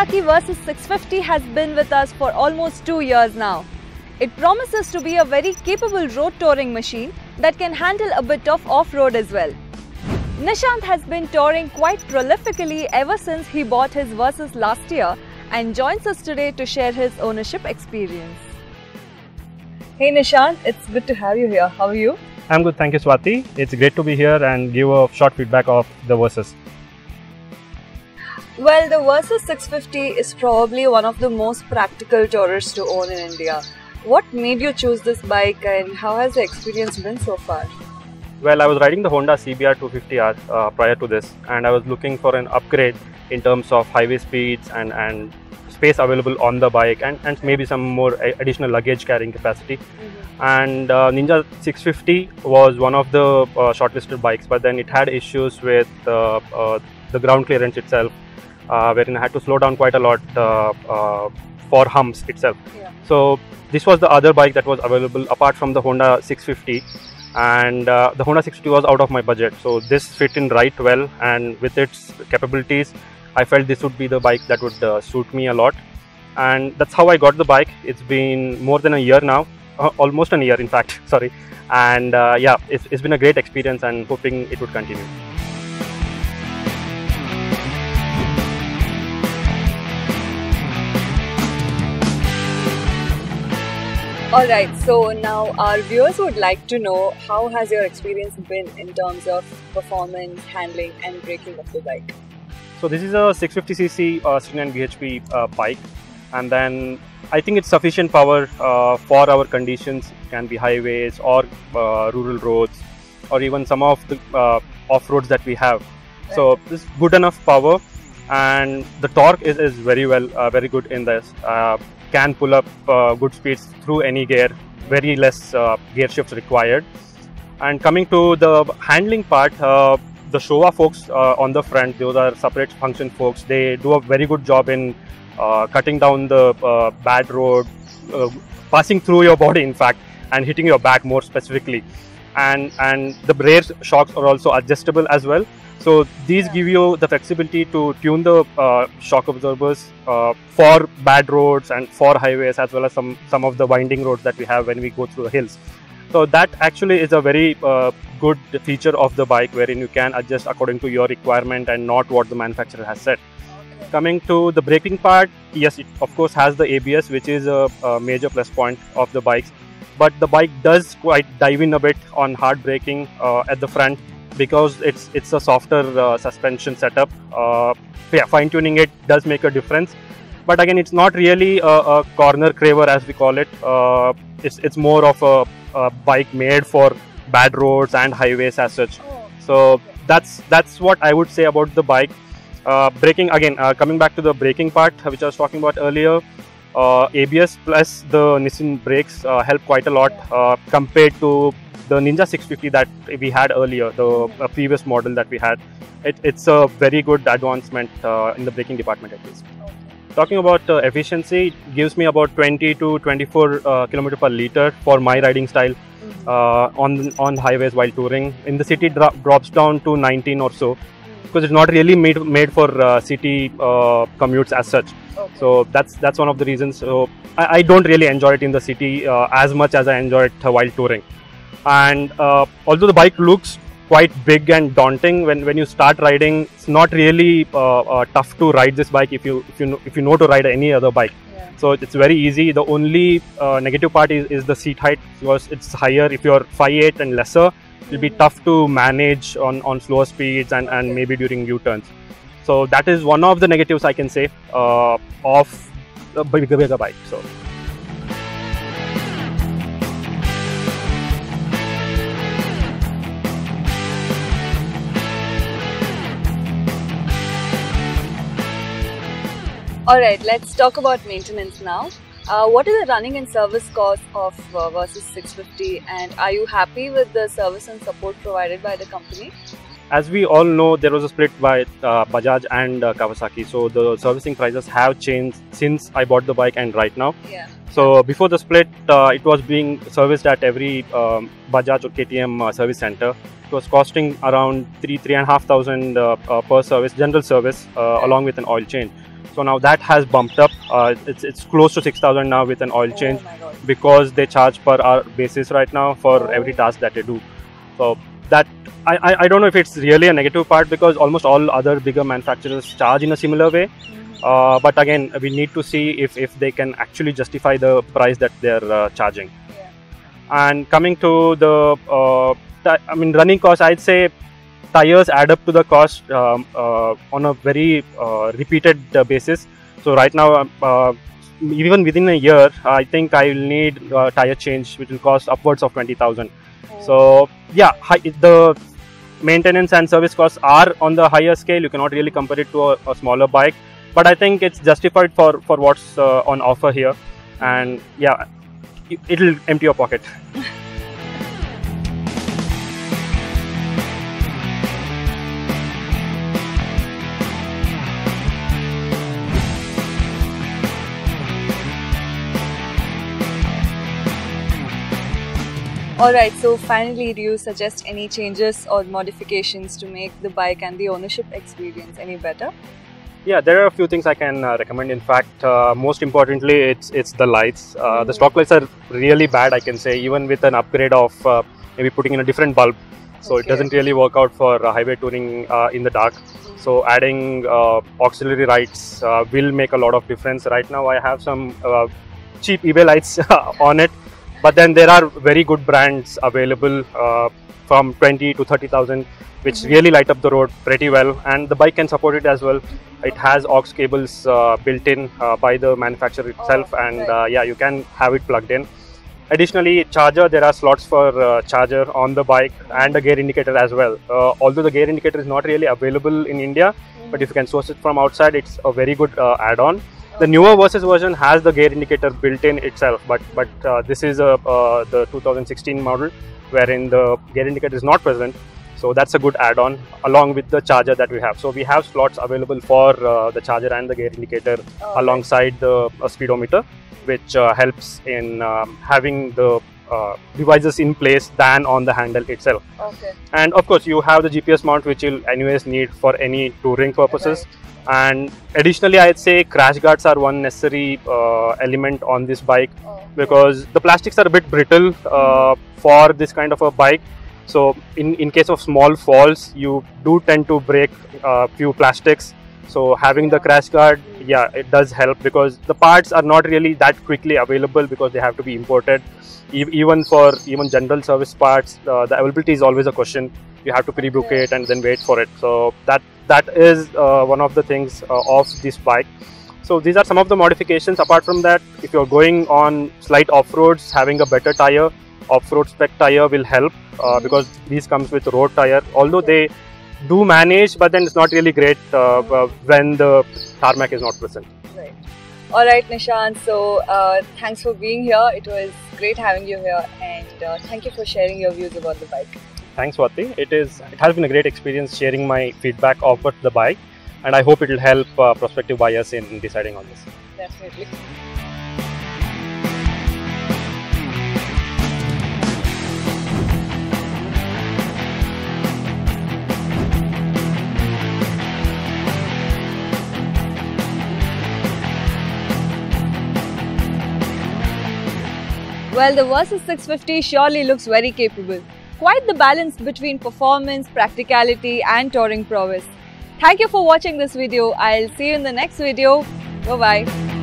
Kawasaki Versys 650 has been with us for almost 2 years now. It promises to be a very capable road touring machine that can handle a bit of off-road as well. Nishanth has been touring quite prolifically ever since he bought his Versys last year and joins us today to share his ownership experience. Hey Nishanth, it's good to have you here. How are you? I'm good, thank you Swati. It's great to be here and give a short feedback of the Versys. Well, the Versys 650 is probably one of the most practical tourers to own in India. What made you choose this bike and how has the experience been so far? Well, I was riding the Honda CBR 250R prior to this, and I was looking for an upgrade in terms of highway speeds and space available on the bike and maybe some more additional luggage carrying capacity. And Ninja 650 was one of the shortlisted bikes, but then it had issues with the ground clearance itself, wherein I had to slow down quite a lot for humps itself. Yeah. So this was the other bike that was available apart from the Honda 650, and the Honda 650 was out of my budget. So this fit in right well, and with its capabilities, I felt this would be the bike that would suit me a lot. And that's how I got the bike. It's been more than a year now, almost a year in fact, sorry. And yeah, it's been a great experience and hoping it would continue. Alright, so now our viewers would like to know how has your experience been in terms of performance, handling and braking of the bike? So this is a 650cc 69 bhp bike, and then I think it's sufficient power for our conditions. It can be highways or rural roads or even some of the off-roads that we have. Right. So this is good enough power, and the torque is very good in this. Can pull up good speeds through any gear, very less gear shifts required. And coming to the handling part, the Showa folks on the front, those are separate function folks. They do a very good job in cutting down the bad road, passing through your body in fact, and hitting your back more specifically. And the rear shocks are also adjustable as well. So these give you the flexibility to tune the shock absorbers for bad roads and for highways, as well as some of the winding roads that we have when we go through the hills. So that actually is a very good feature of the bike, wherein you can adjust according to your requirement and not what the manufacturer has said. Okay. Coming to the braking part, yes, it of course has the ABS, which is a major plus point of the bikes. But the bike does quite dive in a bit on hard braking at the front, because it's a softer suspension setup. Yeah, fine-tuning it does make a difference, but again, it's not really a corner craver as we call it. It's more of a bike made for bad roads and highways as such. So that's what I would say about the bike. Braking again, coming back to the braking part, which I was talking about earlier. ABS plus the Nissan brakes help quite a lot compared to the Ninja 650 that we had earlier, the previous model that we had. It's a very good advancement in the braking department at least. Okay. Talking about efficiency, it gives me about 20 to 24 km per liter for my riding style on highways while touring. In the city, drops down to 19 or so, because it's not really made for city commutes as such. Okay. So that's one of the reasons. So I don't really enjoy it in the city as much as I enjoy it while touring. And although the bike looks quite big and daunting, when you start riding, it's not really tough to ride this bike if you know to ride any other bike. Yeah. So it's very easy. The only negative part is the seat height, because it's higher. If you're 5'8" and lesser, it'll be tough to manage on slower speeds and maybe during U-turns. So that is one of the negatives I can say of a bigger bike. So. Alright, let's talk about maintenance now. What is the running and service cost of Versys 650, and are you happy with the service and support provided by the company? As we all know, there was a split by Bajaj and Kawasaki, so the servicing prices have changed since I bought the bike and right now. Yeah. So before the split, it was being serviced at every Bajaj or KTM service center. It was costing around 3,500 per service, general service, along with an oil change. So now that has bumped up. It's close to 6,000 now with an oil change, my God. because they charge per hour basis right now for every task that they do. So that I don't know if it's really a negative part, because almost all other bigger manufacturers charge in a similar way. But again, we need to see if they can actually justify the price that they're charging. Yeah. And coming to the running cost, I'd say tires add up to the cost on a very repeated basis. So right now, even within a year, I think I will need a tire change, which will cost upwards of 20,000. So yeah, the maintenance and service costs are on the higher scale. You cannot really compare it to a smaller bike, but I think it's justified for what's on offer here. And yeah, it'll empty your pocket. Alright, so finally, do you suggest any changes or modifications to make the bike and the ownership experience any better? Yeah, there are a few things I can recommend. In fact, most importantly, it's the lights. The stock lights are really bad, I can say, even with an upgrade of maybe putting in a different bulb. So it doesn't really work out for highway touring in the dark. So adding auxiliary lights will make a lot of difference. Right now, I have some cheap eBay lights on it. But then there are very good brands available from 20 to 30,000, which really light up the road pretty well, and the bike can support it as well. It has aux cables built in by the manufacturer itself, and yeah, you can have it plugged in. Additionally, charger, there are slots for charger on the bike, and a gear indicator as well. Although the gear indicator is not really available in India, but if you can source it from outside, it's a very good add-on. The newer Versys version has the gear indicator built in itself, but this is the 2016 model wherein the gear indicator is not present. So that's a good add-on along with the charger that we have. So we have slots available for the charger and the gear indicator alongside the speedometer, which helps in having the devices in place than on the handle itself. Okay. And of course, you have the GPS mount, which you'll anyways need for any touring purposes. Right. And additionally, I'd say crash guards are one necessary element on this bike, because the plastics are a bit brittle for this kind of a bike. So in case of small falls, you do tend to break a few plastics. So having the crash guard, yeah, it does help, because the parts are not really that quickly available because they have to be imported. Even for general service parts, the availability is always a question. You have to pre-book it and then wait for it. So that is one of the things of this bike. So these are some of the modifications. Apart from that, if you're going on slight off-roads, having a better tire, off-road spec tire will help, because these comes with road tire. Although they do manage, but then it's not really great when the tarmac is not present. Right. Alright, Nishanth, so thanks for being here. It was great having you here, and thank you for sharing your views about the bike. Thanks, Swati. It has been a great experience sharing my feedback about the bike, and I hope it will help prospective buyers in deciding on this. Definitely. Well, the Versys 650 surely looks very capable. Quite the balance between performance, practicality and touring prowess. Thank you for watching this video. I'll see you in the next video. Bye-bye.